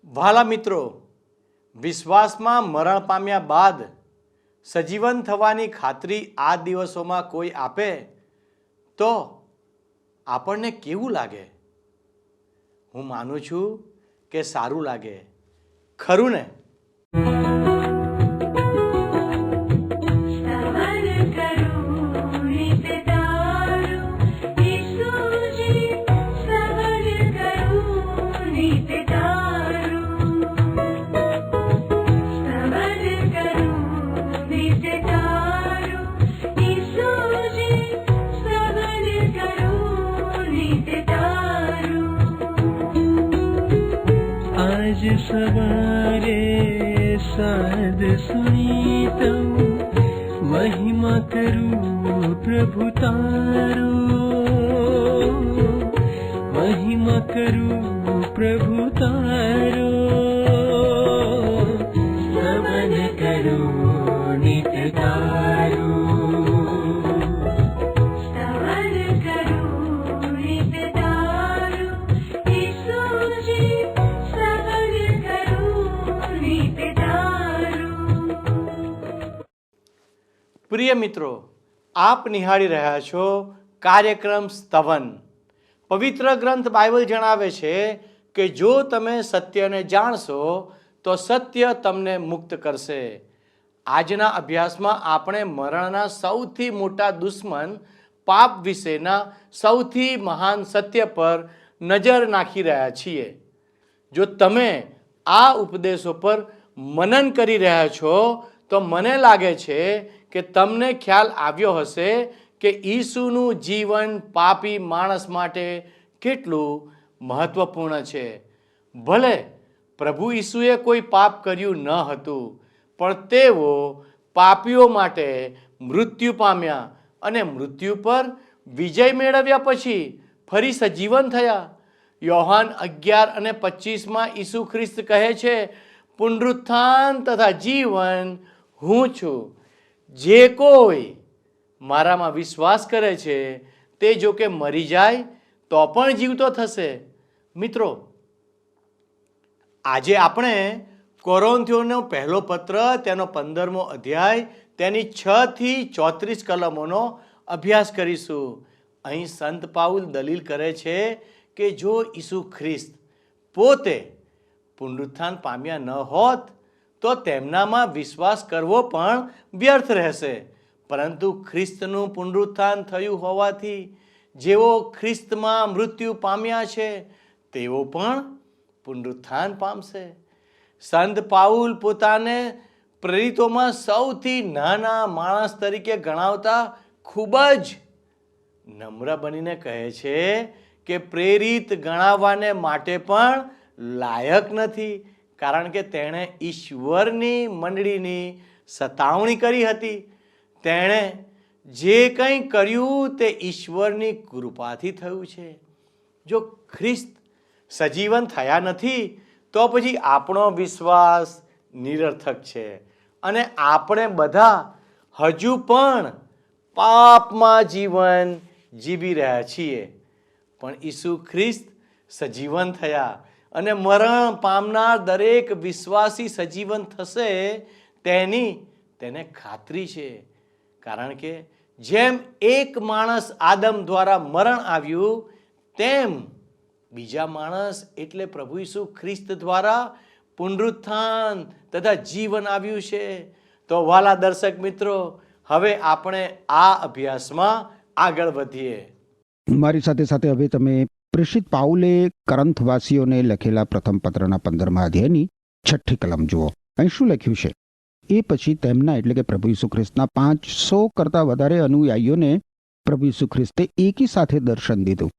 વ્હાલા મિત્રો, વિશ્વાસમાં મરણ પામ્યા બાદ સજીવન થવાની ખાતરી આ દિવસોમાં કોઈ આપે તો આપણને કેવું લાગે? હું માનું છું કે સારું લાગે, ખરું ને? आज सवारे साध सुनी तम महिमा करूं प्रभु तारो, महिमा करूं प्रभु तारो, स्तवन करूं नित तारो। પ્રિય મિત્રો, આપ નિહાળી રહ્યા છો કાર્યક્રમ સ્તવન. પવિત્ર ગ્રંથ બાઇબલ જણાવે છે કે જો તમે સત્યને જાણશો તો સત્ય તમને મુક્ત કરશે. આજના અભ્યાસમાં આપણે મરણના સૌથી મોટા દુશ્મન પાપ વિશેના સૌથી મહાન સત્ય પર નજર નાખી રહ્યા છીએ. જો તમે આ ઉપદેશો પર મનન કરી રહ્યા છો તો મને લાગે છે કે તમને ખ્યાલ આવ્યો હશે કે ઈસુનું જીવન પાપી માણસ માટે કેટલું મહત્વપૂર્ણ છે. ભલે પ્રભુ ઈસુએ કોઈ પાપ કર્યું ન હતું, પણ તેઓ પાપીઓ માટે મૃત્યુ પામ્યા અને મૃત્યુ પર વિજય મેળવ્યા પછી ફરી સજીવન થયા. યોહાન 11:25 ઈસુ ખ્રિસ્ત કહે છે, પુનરુત્થાન તથા જીવન હું છું. જે કોઈ મારામાં વિશ્વાસ કરે છે તે જો કે મરી જાય તો પણ જીવતો થશે. મિત્રો, આજે આપણે કોરિન્થીયોનો પહેલો પત્ર તેનો 15મો અધ્યાય તેની 6 થી 34 કલમોનો અભ્યાસ કરીશું. અહીં સંત પાઉલ દલીલ કરે છે કે જો ઈસુ ખ્રિસ્ત પોતે પુનરુત્થાન પામ્યા ન હોત તો તેમનામાં વિશ્વાસ કરવો પણ વ્યર્થ રહેશે. પરંતુ ખ્રિસ્તનું પુનરુત્થાન થયું હોવાથી જેઓ ખ્રિસ્તમાં મૃત્યુ પામ્યા છે તેઓ પણ પુનરુત્થાન પામશે. સંત પાઉલ પોતાને પ્રેરિતોમાં સૌથી નાના માણસ તરીકે ગણાવતા ખૂબ જ નમ્ર બનીને કહે છે કે પ્રેરિત ગણાવવાને માટે પણ લાયક નથી, કારણ કે તેણે ઈશ્વરની મંડળીની સતાવણી કરી હતી. તેણે જે કંઈ કર્યું તે ઈશ્વરની કૃપાથી થયું છે. જો ખ્રિસ્ત સજીવન થયા નથી તો પછી આપણો વિશ્વાસ નિરર્થક છે અને આપણે બધા હજુ પણ પાપમાં જીવન જીવી રહ્યા છીએ. પણ ઈસુ ખ્રિસ્ત સજીવન થયા અને મરણ પામનાર દરેક વિશ્વાસી સજીવન થશે તેને ખાતરી છે. કારણ કે જેમ એક માણસ આદમ દ્વારા મરણ આવ્યું, તેમ બીજા માણસ એટલે પ્રભુ ઈસુ ખ્રિસ્ત દ્વારા પુનરુત્થાન તથા જીવન આવ્યું છે. તો વાલા દર્શક મિત્રો, હવે આપણે આ અભ્યાસમાં આગળ વધીએ. મારી સાથે સાથે હવે તમે પ્રેષિત પાઉલે કરંથવાસીઓને લખેલા પ્રથમ પત્રના 15મા અધ્યાયની 6ઠ્ઠી કલમ જુઓ. અહીં શું લખ્યું છે? એ પછી તેમના એટલે કે પ્રભુ ઈસુ ખ્રિસ્તના 500 કરતાં વધારે અનુયાયીઓને પ્રભુ ઈસુ ખ્રિસ્તે એકી સાથે દર્શન દીધું.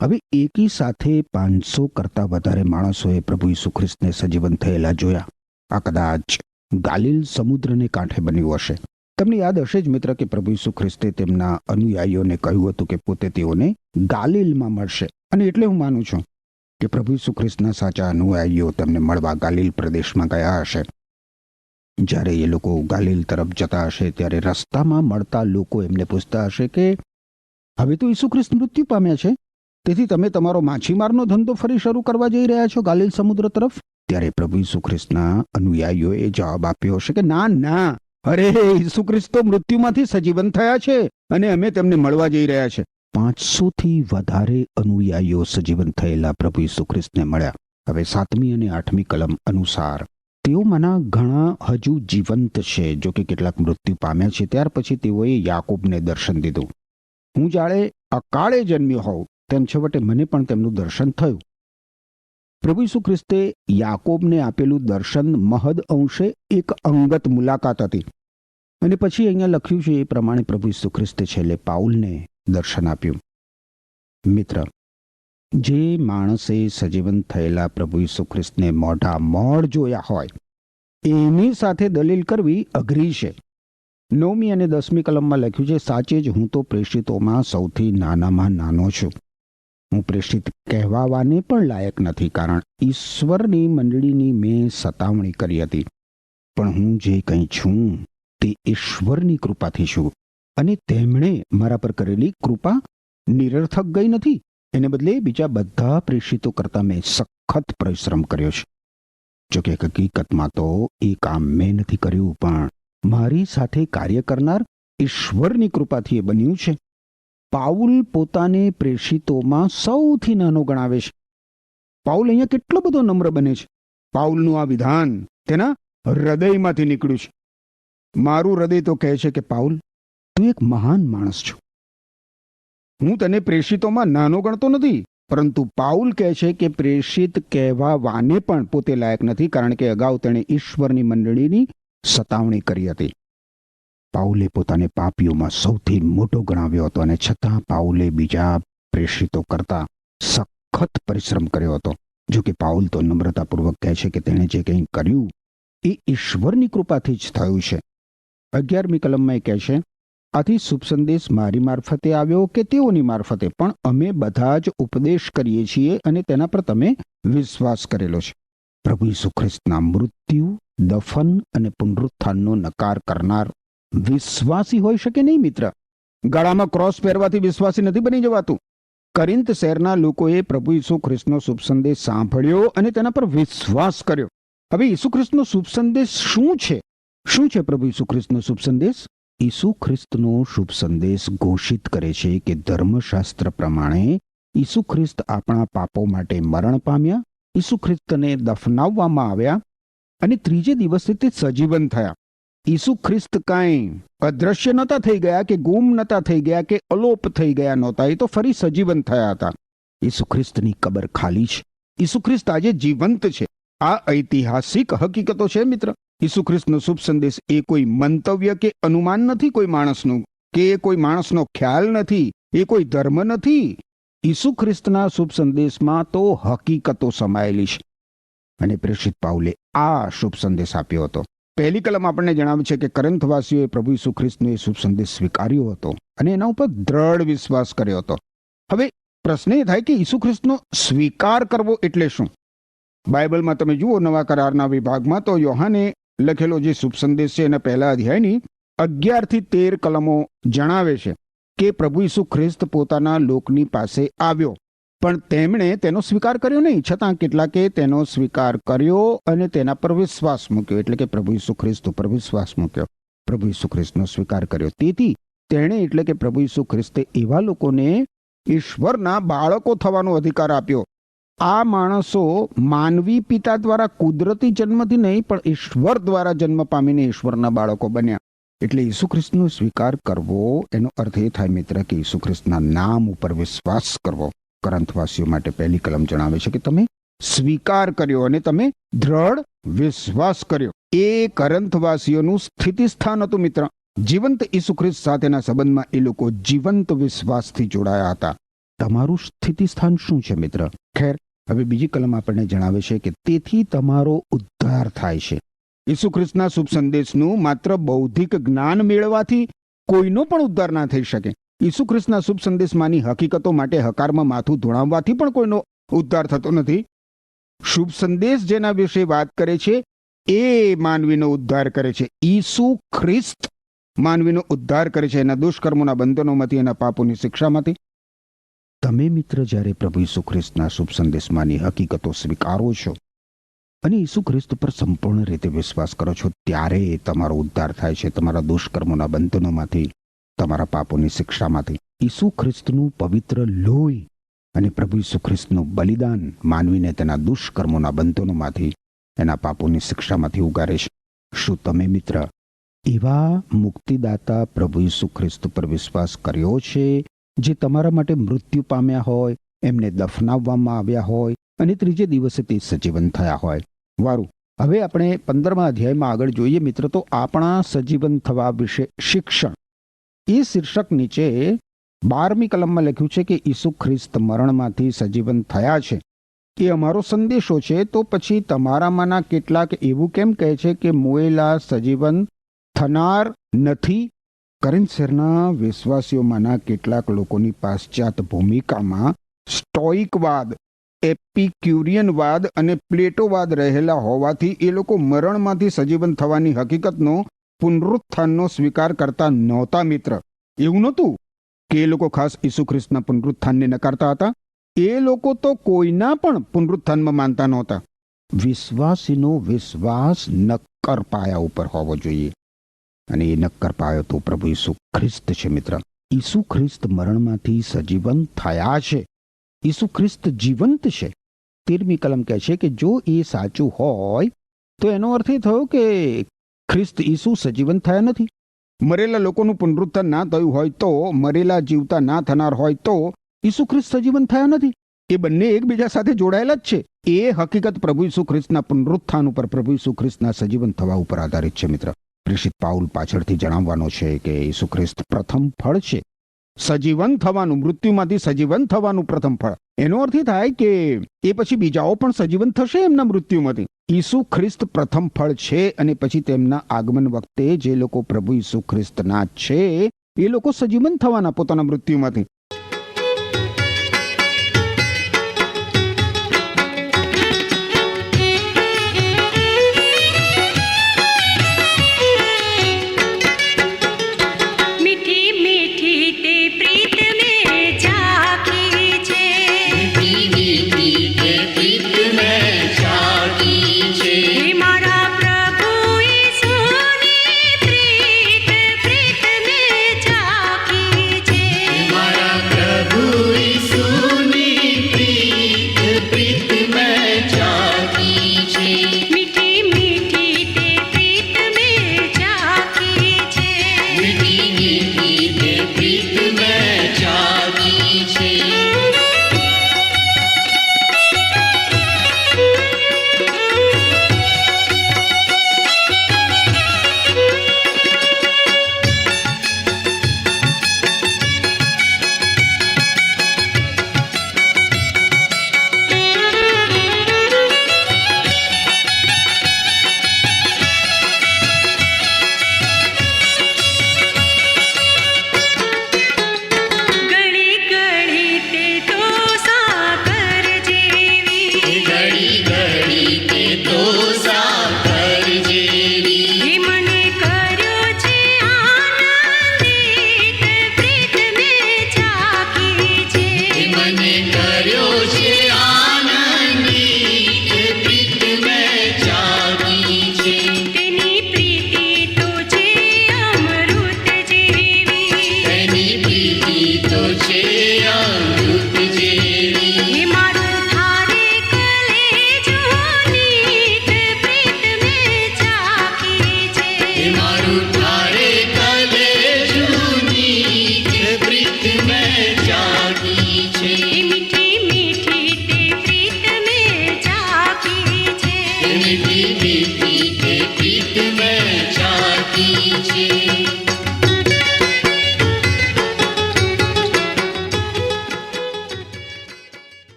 હવે એકી સાથે 500 કરતાં વધારે માણસોએ પ્રભુ ઈસુ ખ્રિસ્તને સજીવન થયેલા જોયા. આ કદાચ ગાલિલ સમુદ્રને કાંઠે બન્યું હશે. તમને યાદ હશે જ મિત્ર કે પ્રભુ ઈસુ ખ્રિસ્તે તેમના અનુયાયીઓને કહ્યું હતું કે પોતે તેઓને ગાલિલમાં મળશે. અને એટલે હું માનું છું કે પ્રભુ ઈસુ ખ્રિસ્તના સાચા અનુયાયીઓ તેમને મળવા ગાલિલ પ્રદેશમાં ગયા હશે. જ્યારે એ લોકો ગાલિલ તરફ જતા હશે ત્યારે રસ્તામાં મળતા લોકો એમને પૂછતા હશે કે હવે તો ઈસુ ખ્રિસ્ત મૃત્યુ પામ્યા છે, તેથી તમે તમારો માછીમારનો ધંધો ફરી શરૂ કરવા જઈ રહ્યા છો ગાલિલ સમુદ્ર તરફ? ત્યારે પ્રભુ ઈસુ ખ્રિસ્તના અનુયાયીઓએ જવાબ આપ્યો હશે કે ના ના, અરે ઈસુ ખ્રિસ્ત તો મૃત્યુમાંથી સજીવન થયા છે અને અમે તેમને મળવા જઈ રહ્યા છે. 500થી વધારે અનુયાયીઓ સજીવન થયેલા પ્રભુ ઈસુ ખ્રિસ્તને મળ્યા. હવે 7મી અને 8મી કલમ અનુસાર તેઓમાંના ઘણા હજુ જીવંત છે, જો કે કેટલાક મૃત્યુ પામ્યા છે. ત્યાર પછી તેઓએ યાકૂબને દર્શન દીધું. હું જાણે અકાળે જન્મ્યો હોઉં તેમ છેવટે મને પણ તેમનું દર્શન થયું. પ્રભુ ઈસુ ખ્રિસ્તે યાકોબને આપેલું દર્શન મહદ અંશે એક અંગત મુલાકાત હતી. અને પછી અહીંયા લખ્યું છે એ પ્રમાણે પ્રભુ ઈસુ ખ્રિસ્તે છેલ્લે પાઉલને દર્શન આપ્યું. મિત્ર, જે માણસે સજીવન થયેલા પ્રભુ ઈસુ ખ્રિસ્તને મોઢા મોઢ જોયા હોય એની સાથે દલીલ કરવી અઘરી છે. 9મી અને 10મી કલમમાં લખ્યું છે, સાચે જ હું તો પ્રેષિતોમાં સૌથી નાનામાં નાનો છું. હું પ્રેષિત કહેવાવાને પણ લાયક નથી, કારણ ઈશ્વરની મંડળીની મેં સતાવણી કરી હતી. પણ હું જે કંઈ છું તે ઈશ્વરની કૃપાથી છું, અને તેમણે મારા પર કરેલી કૃપા નિરર્થક ગઈ નથી. એને બદલે બીજા બધા પ્રેષિતો કરતાં મેં સખત પરિશ્રમ કર્યો છે. જોકે હકીકતમાં તો એ કામ મેં નથી કર્યું, પણ મારી સાથે કાર્ય કરનાર ઈશ્વરની કૃપાથી એ બન્યું છે. પાઉલ પોતાને પ્રેષિતોમાં સૌથી નાનો ગણાવે છે. પાઉલ અહીંયા કેટલો બધો નમ્ર બને છે. પાઉલનું આ વિધાન તેના હૃદયમાંથી નીકળ્યું છે. મારું હૃદય તો કહે છે કે પાઉલ, તું એક મહાન માણસ છો. હું તને પ્રેષિતોમાં નાનો ગણતો નથી, પરંતુ પાઉલ કહે છે કે પ્રેષિત કહેવાવાને પણ પોતે લાયક નથી, કારણ કે અગાઉ તેણે ઈશ્વરની મંડળીની સતાવણી કરી હતી. પાઉલે પોતાને પાપીઓમાં સૌથી મોટો ગણાવ્યો હતો, અને છતાં પાઉલે બીજા પ્રેષિતો કરતા સખત પરિશ્રમ કર્યો હતો. જો કે પાઉલ તો નમ્રતાપૂર્વક કહે છે કે તેણે જે કંઈ કર્યું એ ઈશ્વરની કૃપાથી જ થયું છે. 11મી કલમમાં એ કહે છે, આથી શુભ સંદેશ મારી મારફતે આવ્યો કે તેઓની મારફતે, પણ અમે બધા જ ઉપદેશ કરીએ છીએ અને તેના પર તમે વિશ્વાસ કરેલો છે. પ્રભુ ઈસુ ખ્રિસ્તના મૃત્યુ, દફન અને પુનરુત્થાનનો નકાર કરનાર વિશ્વાસી હોઈ શકે નહીં. મિત્ર, ગળામાં ક્રોસ પહેરવાથી વિશ્વાસી નથી બની જવાતું. કરિન્થ શહેરના લોકોએ પ્રભુ ઈસુ ખ્રિસ્તનો શુભ સંદેશ સાંભળ્યો અને તેના પર વિશ્વાસ કર્યો. હવે ઈસુ ખ્રિસ્તનો શુભ સંદેશ શું છે? શું છે પ્રભુ ઈસુ ખ્રિસ્તનો શુભ સંદેશ? ઈસુ ખ્રિસ્તનો શુભ સંદેશ ઘોષિત કરે છે કે ધર્મશાસ્ત્ર પ્રમાણે ઈસુ ખ્રિસ્ત આપણા પાપો માટે મરણ પામ્યા, ઈસુ ખ્રિસ્તને દફનાવવામાં આવ્યા અને ત્રીજે દિવસે તે સજીવન થયા. ઈસુ ખ્રિસ્ત કાંઈ અદ્રશ્ય નહોતા થઈ ગયા, કે ગુમ નહોતા થઈ ગયા, કે અલોપ થઈ ગયા નહોતા. એ તો ફરી સજીવન થયા હતા. ઈસુ ખ્રિસ્તની કબર ખાલી છે. ઈસુ ખ્રિસ્ત આજે જીવંત છે. આ ઐતિહાસિક હકીકતો છે. મિત્ર, ઈસુ ખ્રિસ્તનો શુભ સંદેશ એ કોઈ મંતવ્ય કે અનુમાન નથી કોઈ માણસનું, કે એ કોઈ માણસનો ખ્યાલ નથી, એ કોઈ ધર્મ નથી. ઈસુ ખ્રિસ્તના શુભ સંદેશમાં તો હકીકતો સમાયેલી છે. અને પ્રેષિત પાઉલે આ શુભ સંદેશ આપ્યો હતો. 1લી કલમ આપણને જણાવે છે કે કરંથવાસીઓએ પ્રભુ ઈસુ ખ્રિસ્તનો એ શુભ સંદેશ સ્વીકાર્યો હતો અને એના ઉપર દ્રઢ વિશ્વાસ કર્યો હતો. હવે પ્રશ્ન એ થાય કે ઈસુ ખ્રિસ્તનો સ્વીકાર કરવો એટલે શું? બાઇબલમાં તમે જુઓ, નવા કરારના વિભાગમાં તો યોહાને લખેલો જે શુભ સંદેશ છે એના પહેલા અધ્યાયની 11 થી 13 કલમો જણાવે છે કે પ્રભુ ઈસુ ખ્રિસ્ત પોતાના લોકની પાસે આવ્યો, પણ તેમણે તેનો સ્વીકાર કર્યો નહીં. છતાં કેટલાકે તેનો સ્વીકાર કર્યો અને તેના પર વિશ્વાસ મૂક્યો, એટલે કે પ્રભુ ઈસુ ખ્રિસ્ત ઉપર વિશ્વાસ મૂક્યો, પ્રભુ ઈસુ ખ્રિસ્તનો સ્વીકાર કર્યો. તેથી તેણે એટલે કે પ્રભુ ઈસુ ખ્રિસ્તે એવા લોકોને ઈશ્વરના બાળકો થવાનો અધિકાર આપ્યો. આ માણસો માનવી પિતા દ્વારા કુદરતી જન્મથી નહીં, પણ ઈશ્વર દ્વારા જન્મ પામીને ઈશ્વરના બાળકો બન્યા. એટલે ઈસુ ખ્રિસ્તનો સ્વીકાર કરવો એનો અર્થ એ થાય મિત્ર કે ઈસુ ખ્રિસ્તના નામ ઉપર વિશ્વાસ કરવો. કરંથવાસીઓ માટે 1લી કલમ જણાવે છે કે તમે સ્વીકાર કર્યો અને તમે દ્રઢ વિશ્વાસ કર્યો. એ કરંથવાસીઓનું સ્થિતિસ્થાન હતું. મિત્ર, જીવંત ઈસુ ખ્રિસ્ત સાથેના સંબંધમાં એ લોકો જીવંત વિશ્વાસથી જોડાયા હતા. તમારું સ્થિતિસ્થાન શું છે મિત્ર? ખેર, હવે બીજી કલમ આપણને જણાવે છે કે તેથી તમારો ઉદ્ધાર થાય છે. ઈસુ ખ્રિસ્તના શુભ સંદેશનું માત્ર બૌદ્ધિક જ્ઞાન મેળવવાથી કોઈનો પણ ઉદ્ધાર ના થઈ શકે. ઈસુ ખ્રિસ્તના શુભ સંદેશમાંની હકીકતો માટે હકારમાં માથું ધોણાવવાથી પણ કોઈનો ઉદ્ધાર થતો નથી. શુભ સંદેશ જેના વિશે વાત કરે છે એ માનવીનો ઉદ્ધાર કરે છે. ઈસુ ખ્રિસ્ત માનવીનો ઉદ્ધાર કરે છે, એના દુષ્કર્મોના બંધનોમાંથી, એના પાપોની શિક્ષામાંથી. તમે મિત્ર જ્યારે પ્રભુ ઈસુ ખ્રિસ્તના શુભ સંદેશમાંની હકીકતો સ્વીકારો છો અને ઈસુ ખ્રિસ્ત પર સંપૂર્ણ રીતે વિશ્વાસ કરો છો, ત્યારે તમારો ઉદ્ધાર થાય છે તમારા દુષ્કર્મોના બંધનોમાંથી, તમારા પાપોની શિક્ષામાંથી. ઈસુ ખ્રિસ્તનું પવિત્ર લોહી અને પ્રભુ ઈસુ ખ્રિસ્તનું બલિદાન માનવીને તેના દુષ્કર્મોના બંધનોમાંથી, એના પાપોની શિક્ષામાંથી ઉગારે છે. શું તમે મિત્ર એવા મુક્તિદાતા પ્રભુ ઈસુ ખ્રિસ્ત પર વિશ્વાસ કર્યો છે, જે તમારા માટે મૃત્યુ પામ્યા હોય, એમને દફનાવવામાં આવ્યા હોય અને ત્રીજે દિવસે તે સજીવન થયા હોય? વારું. હવે આપણે 15મા અધ્યાયમાં આગળ જોઈએ મિત્ર, તો આપણા સજીવન થવા વિશે શિક્ષણ, એ શીર્ષક નીચે 12મી કલમમાં લખ્યું છે કે ઈસુ ખ્રિસ્ત મરણમાંથી સજીવન થયા છે, એ અમારો સંદેશો છે. તો પછી તમારામાંના કેટલાક એવું કેમ કહે છે કે મોયેલા સજીવન થનાર નથી? કરિન્થ શહેરના વિશ્વાસીઓમાંના કેટલાક લોકોની પાશ્ચાત ભૂમિકામાં સ્ટોઇકવાદ, એપિક્યુરિયનવાદ અને પ્લેટોવાદ રહેલા હોવાથી એ લોકો મરણમાંથી સજીવન થવાની હકીકતનો, પુનરુત્થાનનો સ્વીકાર કરતા નહોતા મિત્ર. એવું નહોતું કે એ લોકો ખાસ ઈસુ ખ્રિસ્તના પુનરુત્થાનને નકારતા હતા. એ લોકો તો કોઈના પણ પુનરુત્થાનમાં માનતા નહોતા. વિશ્વાસીનો વિશ્વાસ નક્કર પાયા ઉપર હોવો જોઈએ, અને એ નક્કર પાયો તો પ્રભુ ઈસુ ખ્રિસ્ત છે મિત્ર. ઈસુ ખ્રિસ્ત મરણમાંથી સજીવન થયા છે. ઈસુ ખ્રિસ્ત જીવંત છે. 13મી કલમ કહે છે કે જો એ સાચું હોય તો એનો અર્થ એ થયો કે ખ્રિસ્ત ઈસુ સજીવન થયા નથી. મરેલા લોકોનું પુનરુત્થાન ના થયું હોય તો, મરેલા જીવતા ના થનાર હોય તો ઈસુ ખ્રિસ્ત સજીવન થયા નથી. એ બંને એકબીજા સાથે જોડાયેલા જ છે. એ હકીકત પ્રભુ ઈસુ ખ્રિસ્તના પુનરુત્થાન ઉપર, પ્રભુ ઈસુ ખ્રિસ્તના સજીવન થવા ઉપર આધારિત છે મિત્ર. પ્રેષિત પાઉલ પાછળથી જણાવવાનો છે કે ઈસુ ખ્રિસ્ત પ્રથમ ફળ છે. સજીવન થવાનું, મૃત્યુમાંથી સજીવન થવાનું પ્રથમ ફળ. એનો અર્થ એ થાય કે એ પછી બીજાઓ પણ સજીવન થશે એમના મૃત્યુમાંથી. ઈસુ ખ્રિસ્ત પ્રથમ ફળ છે, અને પછી તેમના આગમન વખતે જે લોકો પ્રભુ ઈસુ ખ્રિસ્તના છે એ લોકો સજીવન થવાના પોતાના મૃત્યુમાંથી.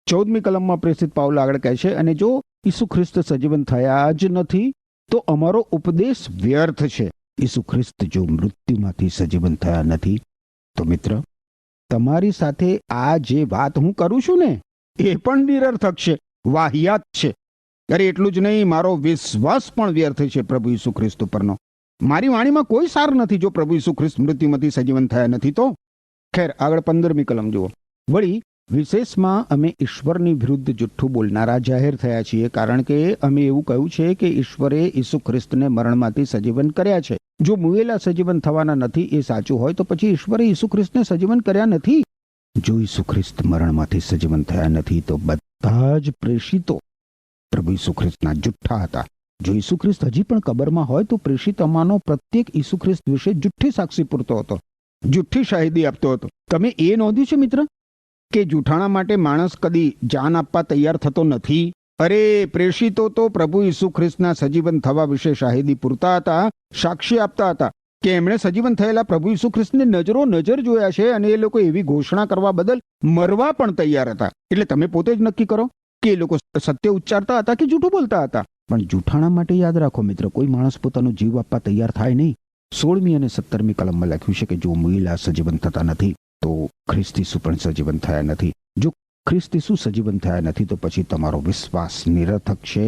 ચૌદમી કલમમાં પ્રેષિત પાઉલ આગળ કહે છે, અને જો ઈસુ ખ્રિસ્ત સજીવન થયા જ નથી તો અમારો ઉપદેશ વ્યર્થ છે. ઈસુ ખ્રિસ્ત જો મૃત્યુમાંથી સજીવન થયા નથી તો મિત્ર, તમારી સાથે આ જે વાત હું કરું છું ને એ પણ નિરર્થક છે, વાહિયાત છે. અરે એટલું જ નહીં, મારો વિશ્વાસ પણ વ્યર્થ છે પ્રભુ ઈસુ ખ્રિસ્ત ઉપરનો. મારી વાણીમાં કોઈ સાર નથી જો પ્રભુ ઈસુ ખ્રિસ્ત મૃત્યુમાંથી સજીવન થયા નથી તો. ખેર, આગળ 15મી કલમ જુઓ. વળી વિશેષમાં અમે ઈશ્વરની વિરુદ્ધ જુઠ્ઠું બોલનારા જાહેર થયા છીએ, કારણ કે અમે એવું કહ્યું છે કે ઈશ્વરે ઈસુ ખ્રિસ્તને મરણમાંથી સજીવન કર્યા છે. જો મુયેલા સજીવન થવાના નથી એ સાચું હોય તો પછી ઈશ્વરે ઈસુ ખ્રિસ્તને સજીવન કર્યા નથી. જો ઈસુ ખ્રિસ્ત મરણમાંથી સજીવન થયા નથી તો બધા જ પ્રેષિતો પ્રભુ ઈસુ ખ્રિસ્તના જુઠ્ઠા હતા. જો ઈસુ ખ્રિસ્ત હજી પણ કબરમાં હોય તો પ્રેષિતોમાંનો પ્રત્યેક ઈસુ ખ્રિસ્ત વિશે જુઠ્ઠી સાક્ષી પૂરતો હતો, જુઠ્ઠી શાહિદી આપતો હતો. તમે એ નોંધ્યું છે મિત્ર કે જૂઠાણા માટે માણસ કદી જાન આપવા તૈયાર થતો નથી? અરે, પ્રેષિતો તો પ્રભુ ઈસુ ખ્રિસ્તના સજીવન થવા વિશે શાહિદી પૂરતા હતા, સાક્ષી આપતા હતા કે એમણે સજીવન થયેલા પ્રભુ ઈસુ ખ્રિસ્તને નજરો નજર જોયા છે, અને એ લોકો એવી ઘોષણા કરવા બદલ મરવા પણ તૈયાર હતા. એટલે તમે પોતે જ નક્કી કરો કે એ લોકો સત્ય ઉચ્ચારતા હતા કે જૂઠું બોલતા હતા. પણ જૂઠાણા માટે યાદ રાખો મિત્ર, કોઈ માણસ પોતાનો જીવ આપવા તૈયાર થાય નહીં. 16મી અને 17મી કલમમાં લખ્યું છે કે જો મુયેલા સજીવન થતા નથી તો ખ્રિસ્ત ઈસુ પણ સજીવન થયા નથી. જો ખ્રિસ્ત ઈસુ સજીવન થયા નથી તો પછી તમારો વિશ્વાસ નિરર્થક છે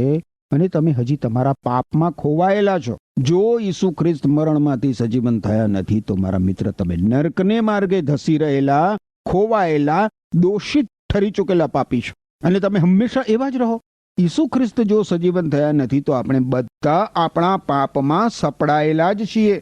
અને તમે હજી તમારા પાપમાં ખોવાયેલા છો. જો ઈસુ ખ્રિસ્ત મરણમાંથી સજીવન થયા નથી તો મારા મિત્ર, તમે નર્કને માર્ગે ધસી રહેલા, ખોવાયેલા, દોષિત ઠરી ચૂકેલા પાપી છો, અને તમે હંમેશા એવા જ રહો. ઈસુ ખ્રિસ્ત જો સજીવન થયા નથી તો આપણે બધા આપણા પાપમાં સપડાયેલા જ છીએ.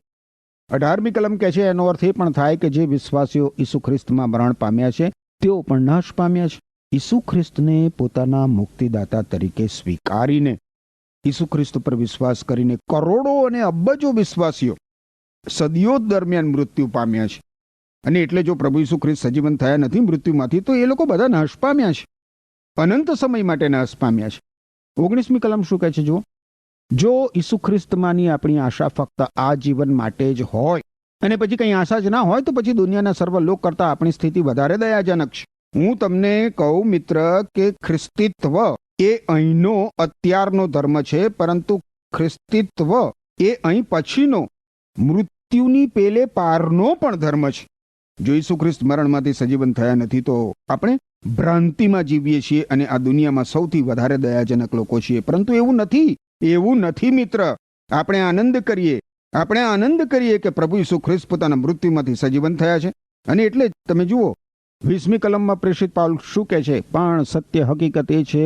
18મી કલમ કહે છે, એનો અર્થ એ પણ થાય કે જે વિશ્વાસીઓ ઈસુ ખ્રિસ્તમાં મરણ પામ્યા છે તેઓ પણ નાશ પામ્યા છે. ઈસુ ખ્રિસ્તને પોતાના મુક્તિદાતા તરીકે સ્વીકારીને, ઈસુ ખ્રિસ્ત પર વિશ્વાસ કરીને કરોડો અને અબજો વિશ્વાસીઓ સદીઓ દરમિયાન મૃત્યુ પામ્યા છે. અને એટલે જો પ્રભુ ઈસુ ખ્રિસ્ત સજીવન થયા નથી મૃત્યુમાંથી તો એ લોકો બધા નાશ પામ્યા છે, અનંત સમય માટે નાશ પામ્યા છે. 19મી કલમ શું કહે છે જુઓ, જો ઈસુ ખ્રિસ્તમાંની આપણી આશા ફક્ત આ જીવન માટે જ હોય અને પછી કંઈ આશા જ ના હોય તો પછી દુનિયાના સર્વ લોક કરતાં આપણી સ્થિતિ વધારે દયાજનક છે. હું તમને કહું મિત્ર કે ખ્રિસ્તીત્વ એ અહીંનો અત્યારનો ધર્મ છે, પરંતુ ખ્રિસ્તીત્વ એ અહીં પછીનો, મૃત્યુની પેલે પારનો પણ ધર્મ છે. જો ઈસુ ખ્રિસ્ત મરણમાંથી સજીવન થયા નથી તો આપણે ભ્રાંતિમાં જીવીએ છીએ અને આ દુનિયામાં સૌથી વધારે દયાજનક લોકો છીએ. પરંતુ એવું નથી મિત્ર. આપણે આનંદ કરીએ કે પ્રભુ ઈસુ ખ્રિસ્ત પોતાના મૃત્યુમાંથી સજીવન થયા છે. અને એટલે જ તમે જુઓ 20મી કલમમાં પ્રેષિત પાઉલ શું કહે છે, પણ સત્ય હકીકત એ છે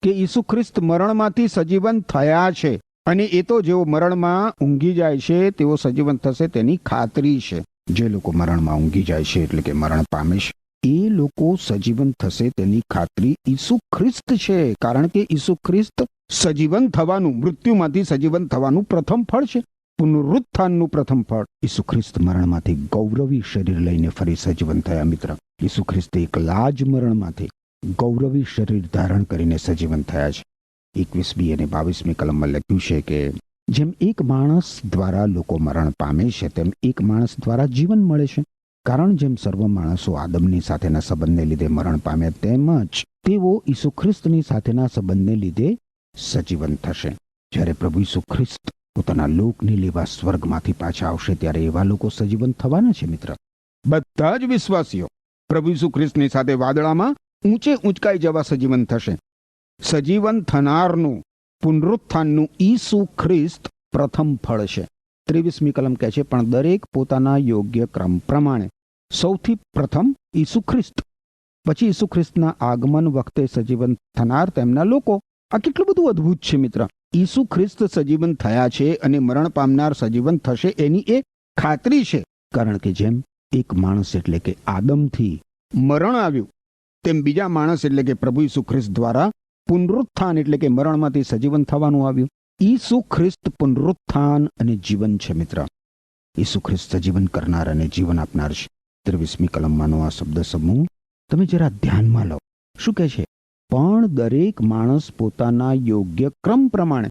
કે ઈસુ ખ્રિસ્ત મરણમાંથી સજીવન થયા છે, અને એ તો જેઓ મરણમાં ઊંઘી જાય છે તેઓ સજીવન થશે તેની ખાતરી છે. જે લોકો મરણમાં ઊંઘી જાય છે એટલે કે મરણ પામે છે, એ લોકો સજીવન થશે તેની ખાતરી ઈસુ ખ્રિસ્ત છે, કારણ કે ઈસુ ખ્રિસ્ત સજીવન થવાનું, મૃત્યુમાંથી સજીવન થવાનું પ્રથમ ફળ છે, પુનરુત્થાનનું પ્રથમ ફળ. ઈસુ ખ્રિસ્ત મરણમાંથી ગૌરવી શરીર લઈને ફરી સજીવન થયા મિત્ર. ઈસુ ખ્રિસ્ત એકલા જ મરણમાંથી ગૌરવી શરીર ધારણ કરીને સજીવન થયા છે. 21મી અને 22મી કલમમાં લખ્યું છે કે જેમ એક માણસ દ્વારા લોકો મરણ પામે છે તેમ એક માણસ દ્વારા જીવન મળે છે. કારણ જેમ સર્વ માણસો આદમની સાથેના સંબંધને લીધે મરણ પામ્યા તેમજ તેઓ ઈસુ ખ્રિસ્તની સાથેના સંબંધને લીધે સજીવન થશે. જ્યારે પ્રભુ ઈસુ ખ્રિસ્ત પોતાના લોકને લેવા સ્વર્ગમાંથી પાછા આવશે ત્યારે એવા લોકો સજીવન થવાના છે મિત્ર. બધા જ વિશ્વાસીઓ પ્રભુ ઈસુ ખ્રિસ્તની સાથે વાદળામાં ઊંચે ઊંચકાઈ જવા સજીવન થશે. સજીવન થનારનું, પુનરુત્થાનનું ઈસુ ખ્રિસ્ત પ્રથમ ફળ છે. 23મી કલમ કહે છે, પણ દરેક પોતાના યોગ્ય ક્રમ પ્રમાણે. સૌથી પ્રથમ ઈસુ ખ્રિસ્ત, પછી ઈસુ ખ્રિસ્તના આગમન વખતે સજીવન થનાર તેમના લોકો. આ કેટલું બધું અદ્ભુત છે મિત્ર. ઈસુ ખ્રિસ્ત સજીવન થયા છે અને મરણ પામનાર સજીવન થશે એની એ ખાતરી છે. કારણ કે જેમ એક માણસ એટલે કે આદમથી મરણ આવ્યું તેમ બીજા માણસ એટલે કે પ્રભુ ઈસુ ખ્રિસ્ત દ્વારા પુનરુત્થાન એટલે કે મરણમાંથી સજીવન થવાનું આવ્યું. ઈસુ ખ્રિસ્ત પુનરુત્થાન અને જીવન છે મિત્ર. ઈસુ ખ્રિસ્ત સજીવન કરનાર અને જીવન આપનાર છે. 23મી કલમમાંનો આ શબ્દ સમૂહ તમે જરા ધ્યાનમાં લો. શું કહે છે? પણ દરેક માણસ પોતાના યોગ્ય ક્રમ પ્રમાણે.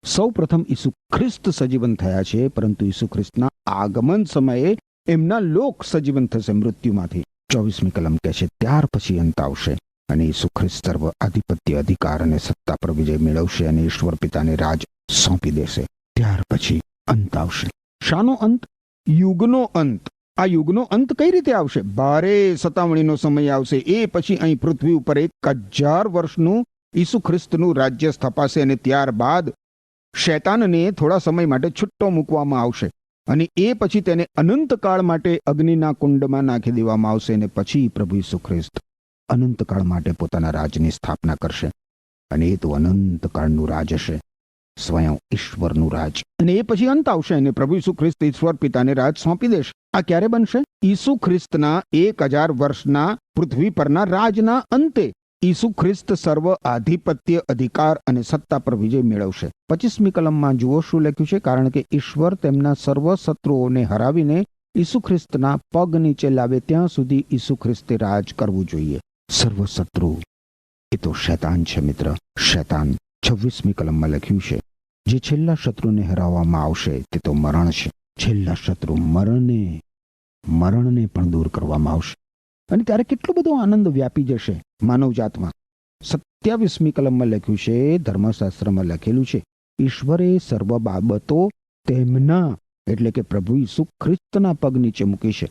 સૌ પ્રથમ ઈસુ ખ્રિસ્ત સજીવન થયા છે, પરંતુ ઈસુ ખ્રિસ્તના આગમન સમયે એમના લોક સજીવન થશે મૃત્યુમાંથી. 24મી કલમ કહે છે, ત્યાર પછી અંત આવશે અને ઈસુ ખ્રિસ્ત સર્વ આધિપત્ય, અધિકાર અને સત્તા પર વિજય મેળવશે અને ઈશ્વર પિતાને રાજ સોંપી દેશે. ત્યાર પછી અંત આવશે. શાનો અંત? યુગનો અંત. આ યુગનો અંત કઈ રીતે આવશે? ભારે સતાવણીનો સમય આવશે. એ પછી અહીં પૃથ્વી ઉપર 1000 વર્ષનું ઈસુ ખ્રિસ્તનું રાજ્ય સ્થપાશે અને ત્યારબાદ શૈતાનને થોડા સમય માટે છૂટ્ટો મૂકવામાં આવશે અને એ પછી તેને અનંતકાળ માટે અગ્નિના કુંડમાં નાખી દેવામાં આવશે અને પછી પ્રભુ ઈસુ ખ્રિસ્ત અનંતકાળ માટે પોતાના રાજની સ્થાપના કરશે. અને એ તો અનંતકાળનું રાજ હશે, સ્વયં ઈશ્વરનું રાજ. અને એ પછી અંત આવશે અને પ્રભુ ઈસુ ખ્રિસ્ત ઈશ્વર પિતાને રાજ સોંપી દેશે. આ ક્યારે બનશે? ઈસુ ખ્રિસ્તના 1000 વર્ષના પૃથ્વી પરના રાજના અંતે ઈસુ ખ્રિસ્ત સર્વ આધિપત્ય, અધિકાર અને સત્તા પર વિજય મેળવશે. 25મી કલમમાં જુઓ શું લખ્યું છે. કારણ કે ઈશ્વર તેમના સર્વ શત્રુઓને હરાવીને ઈસુ ખ્રિસ્તના પગ નીચે લાવે ત્યાં સુધી ઈસુ ખ્રિસ્તે રાજ કરવું જોઈએ. સર્વ શત્રુ એ તો શૈતાન છે મિત્ર. શૈતાન 26મી કલમમાં લખ્યું છે, જે છેલ્લા શત્રુને હરાવવામાં આવશે તે તો મરણ છે. છેલ્લા શત્રુ મરણને પણ દૂર કરવામાં આવશે. અને ત્યારે કેટલો બધો આનંદ વ્યાપી જશે માનવજાતમાં. 27મી કલમમાં લખ્યું છે, ધર્મશાસ્ત્રમાં લખેલું છે, ઈશ્વરે સર્વ બાબતો તેમના એટલે કે પ્રભુ ઈસુ ખ્રિસ્તના પગ નીચે મૂકી છે.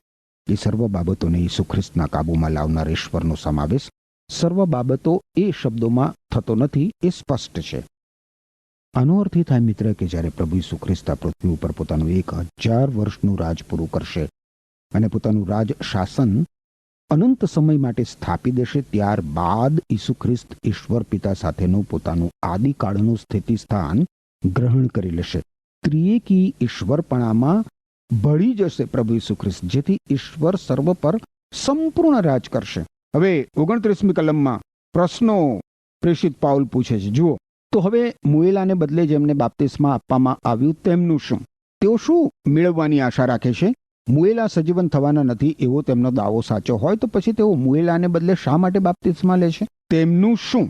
એ સર્વ બાબતોને ઈસુ ખ્રિસ્તના કાબુમાં લાવનાર ઈશ્વરનો સમાવેશ સર્વ બાબતો એ શબ્દોમાં થતો નથી, એ સ્પષ્ટ છે. આનો અર્થ એ થાય મિત્ર કે જ્યારે પ્રભુ ઈસુ ખ્રિસ્ત આ પૃથ્વી ઉપર પોતાનું 1000 વર્ષનું રાજ પૂરું કરશે અને પોતાનું રાજ શાસન અનંત સમય માટે સ્થાપી દેશે, ત્યારબાદ ઈસુ ખ્રિસ્ત ઈશ્વર પિતા સાથેનું પોતાનું આદિકાળનું સ્થિતિ સ્થાન ગ્રહણ કરી લેશે. ત્રિએકી ઈશ્વરપણામાં ભળી જશે પ્રભુ ઈસુ ખ્રિસ્ત, જેથી ઈશ્વર સર્વ પર સંપૂર્ણ રાજ કરશે. હવે 29મી કલમમાં પ્રશ્નો પ્રેષિત પાઉલ પૂછે છે. જુઓ તો હવે મુએલાને બદલે જેમને બાપ્તિસ્મા આપવામાં આવ્યું તેમનું શું? તેઓ શું મેળવવાની આશા રાખે છે? મુએલા સજીવન થવાના નથી એવો તેમનો દાવો સાચો હોય તો પછી તેઓ મુએલાને બદલે શા માટે બાપ્તિસ્મા લે છે? તેમનું શું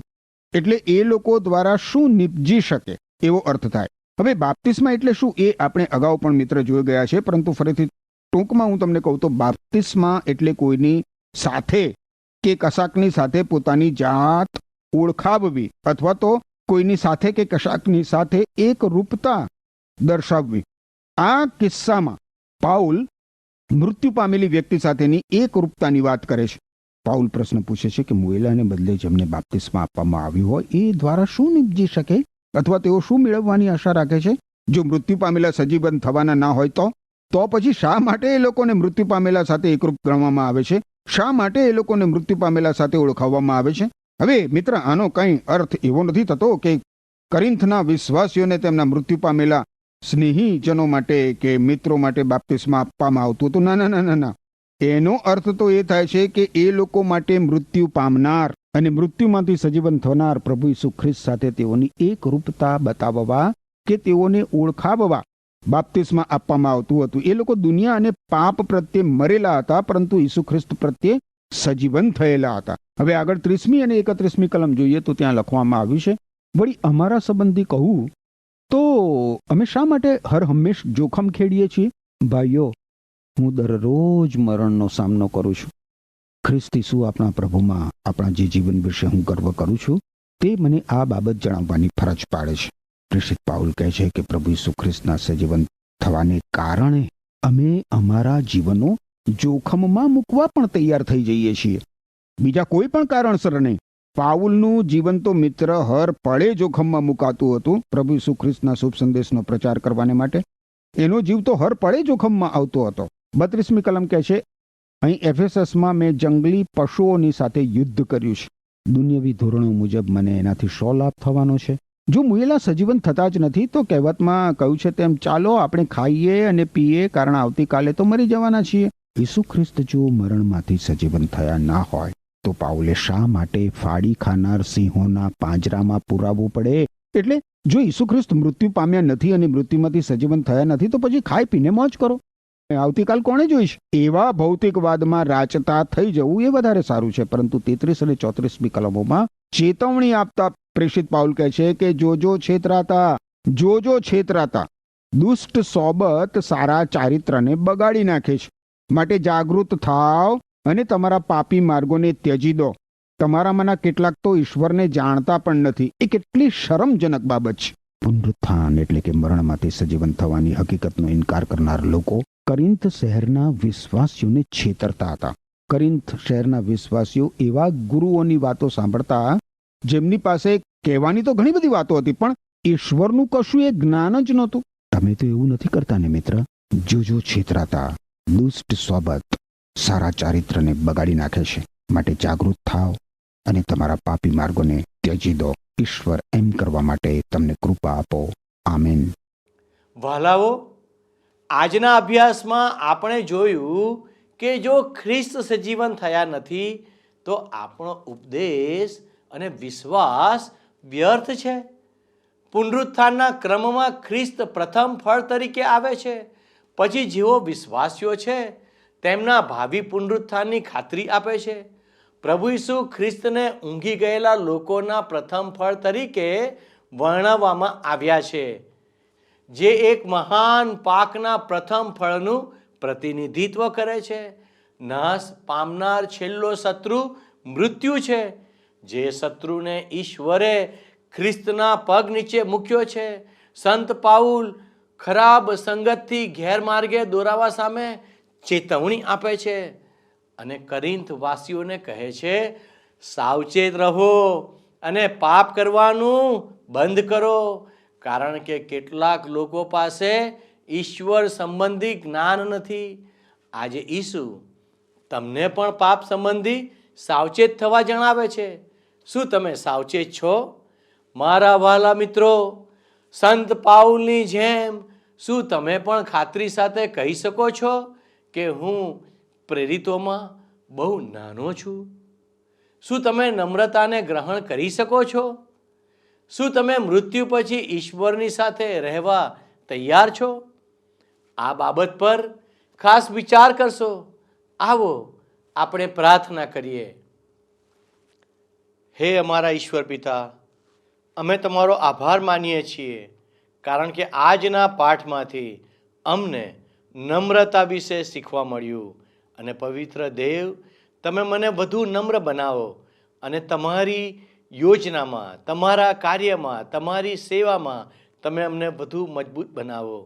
એટલે એ લોકો દ્વારા શું નિપજી શકે એવો અર્થ થાય. હવે બાપ્તિસ્મા એટલે શું એ આપણે અગાઉ પણ મિત્ર જોઈ ગયા છે, પરંતુ ફરીથી ટૂંકમાં હું તમને કહું તો બાપ્તિસ્મા એટલે કોઈની સાથે કે કશાકની સાથે પોતાની જાત ઓળખાવવી અથવા તો કોઈની સાથે કે કશાકની સાથે એક રૂપતા દર્શાવવી. આ કિસ્સામાં પાઉલ મૃત્યુ પામેલી વ્યક્તિ સાથેની એક રૂપતાની વાત કરે છે. પાઉલ પ્રશ્ન પૂછે છે કે મુએલાને બદલે જેમને બાપ્તિસ્મા આપવામાં આવ્યું હોય એ દ્વારા શું નિપજી શકે અથવા તેઓ શું મેળવવાની આશા રાખે છે? જો મૃત્યુ પામેલા સજીવન થવાના ના હોય તો પછી શા માટે એ લોકોને મૃત્યુ પામેલા સાથે એકરૂપ ગણવામાં આવે છે? શા માટે એ લોકોને મૃત્યુ પામેલા સાથે ઓળખાવવામાં આવે છે? હવે મિત્ર, આનો કંઈ અર્થ એવો નથી થતો કે કરિન્થના વિશ્વાસીઓને તેમના મૃત્યુ પામેલા સ્નેહીજનો માટે કે મિત્રો માટે બાપ્તિસ્મા આપવામાં આવતું હતું. ના. એનો અર્થ તો એ થાય છે કે એ લોકો માટે મૃત્યુ પામનાર અને મૃત્યુમાંથી સજીવન થનાર પ્રભુ ઈસુ ખ્રિસ્ત સાથે તેઓની એક રૂપતા બતાવવા કે તેઓને ઓળખાવવા બાપ્તિસ્મા આપવામાં આવતું હતું. એ લોકો દુનિયા અને પાપ પ્રત્યે મરેલા હતા, પરંતુ ઈસુ ખ્રિસ્ત પ્રત્યે સજીવન થયેલા હતા. હવે આગળ 30મી અને 31મી કલમ જોઈએ તો ત્યાં લખવામાં આવ્યું છે, વળી અમારા સંબંધી કહું તો અમે શા માટે હર હંમેશ જોખમ ખેડીએ છીએ? ભાઈઓ, હું દરરોજ મરણનો સામનો કરું છું. ખ્રિસ્ત ઈસુ આપણા પ્રભુમાં આપણા જે જીવન વિશે હું ગર્વ કરું છું તે મને આ બાબત જણાવવાની ફરજ પાડે છે. પ્રેષિત પાઉલ કહે છે કે પ્રભુ ઈસુ ખ્રિસ્તના સજીવન થવાને કારણે અમે અમારા જીવનો જોખમમાં મૂકવા પણ તૈયાર થઈ જઈએ છીએ, બીજા કોઈ પણ કારણસર નહીં. પાઉલનું જીવન તો મિત્ર હર પળે જોખમમાં મુકાતું હતું પ્રભુ ઈસુ ખ્રિસ્તના શુભ સંદેશનો પ્રચાર કરવાને માટે. એનો જીવ તો હર પળે જોખમમાં આવતો હતો. 32મી કલમ કહે છે, અહીં એફેસસમાં મેં જંગલી પશુઓની સાથે યુદ્ધ કર્યું છે. દુનિયાવી ધોરણો મુજબ મને એનાથી શો લાભ થવાનો છે? જો મુએલા સજીવન થતા જ નથી તો કહેવતમાં કહ્યું છે તેમ ચાલો આપણે ખાઈએ અને પીએ, કારણ આવતીકાલે તો મરી જવાના છીએ. ઈસુ ખ્રિસ્ત જો મરણમાંથી સજીવન થયા ના હોય તો પાઉલે શા માટે ફાડી ખાનાર સિંહોના પાંજરામાં પુરાવવું પડે? એટલે જો ઈસુ ખ્રિસ્ત મૃત્યુ પામ્યા નથી અને મૃત્યુમાંથી સજીવન થયા નથી તો પછી ખાઈ પીને મોજ કરો. આવતીકાલ કોણે જોઈશ? એવા ભૌતિકવાદમાં રાચતા થઈ જવું એ વધારે સારું છે. પરંતુ 33 અને 34મી કલમોમાં ચેતવણી આપતા પ્રેષિત પાઉલ કહે છે કે જોજો છેતરાતા દુષ્ટ સોબત સારા ચારિત્રને બગાડી નાખે છે. માટે જાગૃત થાવ અને તમારા પાપી માર્ગોને ત્યજી દો. તમારામાંના કેટલાક તો ઈશ્વરને જાણતા પણ નથી. એ કેટલી શરમજનક બાબત છે. પુનરુત્થાન એટલે કે મરણમાંથી સજીવન થવાની હકીકતનો ઇનકાર કરનાર લોકો કરિન્થ શહેરના વિશ્વાસીઓને છેતરતા હતા. કરિન્થ શહેરના વિશ્વાસીઓ એવા ગુરુઓની વાતો સાંભળતા જેમની પાસે કહેવાની તો ઘણી બધી વાતો હતી, પણ ઈશ્વરનું કશું એ જ્ઞાન જ નહોતું. તમે તો એવું નથી કરતા ને મિત્ર? જોજો છેતરાતા દુષ્ટ સોબત સારા ચારિત્રને બગાડી નાખે છે. માટે જાગૃત થાઓ અને તમારા પાપી માર્ગોને ત્યજી દો. ઈશ્વર એમ કરવા માટે તમને કૃપા આપો. આમેન. વહાલાઓ, આજના અભ્યાસમાં આપણે જોયું કે જો ખ્રિસ્ત સજીવન થયા નથી તો આપણો ઉપદેશ અને વિશ્વાસ વ્યર્થ છે. પુનરુત્થાનના ક્રમમાં ખ્રિસ્ત પ્રથમ ફળ તરીકે આવે છે. પછી જેઓ વિશ્વાસીઓ છે તેમના ભાવિ પુનરુત્થાનની ખાતરી આપે છે. પ્રભુ ઈસુ ખ્રિસ્તને ઊંઘી ગયેલા લોકોના પ્રથમ ફળ તરીકે વર્ણવવામાં આવ્યા છે, જે એક મહાન પાકના પ્રથમ ફળનું પ્રતિનિધિત્વ કરે છે. નાશ પામનાર છેલ્લો શત્રુ મૃત્યુ છે. જે શત્રુને ઈશ્વરે ખ્રિસ્તના પગ નીચે મૂક્યો છે. સંત પાઉલ ખરાબ સંગતથી ગેરમાર્ગે દોરાવા સામે ચેતવણી આપે છે અને કરિન્થ વાસીઓને કહે છે, સાવચેત રહો અને પાપ કરવાનું બંધ કરો, કારણ કે કેટલાક લોકો પાસે ઈશ્વર સંબંધી જ્ઞાન નથી. આજે ઈસુ તમને પણ પાપ સંબંધી સાવચેત થવા જણાવે છે. શું તમે સાવચેત છો? મારા વહાલા મિત્રો, સંત પાઉલની જેમ શું તમે પણ ખાતરી સાથે કહી શકો છો કે હું પ્રેરિતોમાં બહુ નાનો છું? શું તમે નમ્રતાને ગ્રહણ કરી શકો છો? શું તમે મૃત્યુ પછી ઈશ્વરની સાથે રહેવા તૈયાર છો? આ બાબત પર ખાસ વિચાર કરશો. આવો આપણે પ્રાર્થના કરીએ. હે અમારા ઈશ્વર પિતા, અમે તમારો આભાર માનીએ છીએ, કારણ કે આજના પાઠમાંથી અમને નમ્રતા વિશે શીખવા મળ્યું. અને પવિત્ર દેવ, તમે મને વધુ નમ્ર બનાવો અને તમારી યોજનામાં, તમારા કાર્યમાં, તમારી સેવામાં તમે અમને વધુ મજબૂત બનાવો.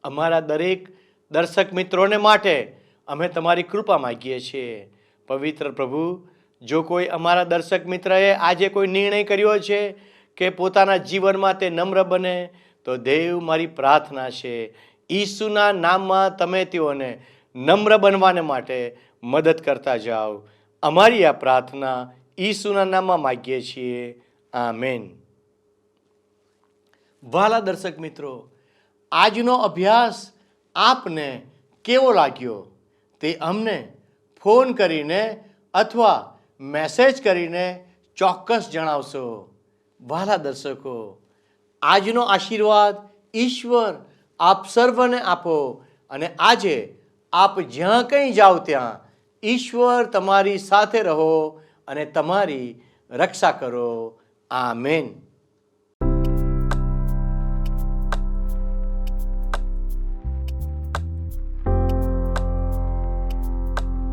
અમારા દરેક દર્શક મિત્રોને માટે અમે તમારી કૃપા માગીએ છીએ. પવિત્ર પ્રભુ, જો કોઈ અમારા દર્શક મિત્રએ આજે કોઈ નિર્ણય કર્યો છે કે પોતાના જીવનમાં તે નમ્ર બને, તો દેવ, મારી પ્રાર્થના છે ઈસુના નામમાં તમે તેઓને નમ્ર બનવાને માટે મદદ કરતા જાઓ. અમારી આ પ્રાર્થના ઈસુના નામમાં માગીએ છીએ. આમેન. વહાલા દર્શક મિત્રો, આજનો અભ્યાસ આપને કેવો લાગ્યો તે અમને ફોન કરીને અથવા મેસેજ કરીને ચોક્કસ જણાવશો. વહાલા દર્શકો, આજનો આશીર્વાદ ઈશ્વર આપ સર્વને આપો અને આજે આપ જ્યાં કંઈ જાઓ ત્યાં ઈશ્વર તમારી સાથે રહો અને તમારી રક્ષા કરો. આમેન.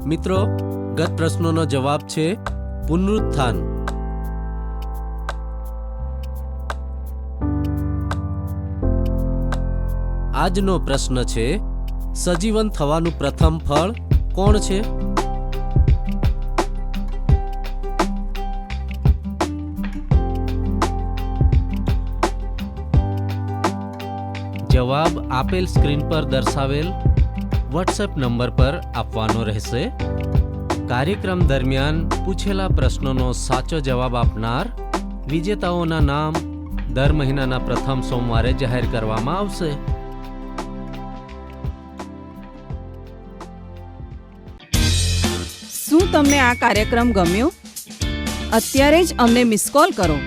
મિત્રો, ગત પ્રશ્નોનો જવાબ છે પુનરુત્થાન. આજનો પ્રશ્ન છે, સજીવન થવાનું પ્રથમ ફળ કોણ છે? જવાબ આપેલ સ્ક્રીન પર દર્શાવેલ વોટ્સએપ નંબર પર આપવાનો રહેશે. કાર્યક્રમ દરમિયાન પૂછેલા પ્રશ્નોનો સાચો જવાબ આપનાર વિજેતાઓના નામ દર મહિનાના પ્રથમ સોમવારે જાહેર કરવામાં આવશે. શું તમને આ કાર્યક્રમ ગમ્યો? અત્યારે જ અમને મિસ કોલ કરો.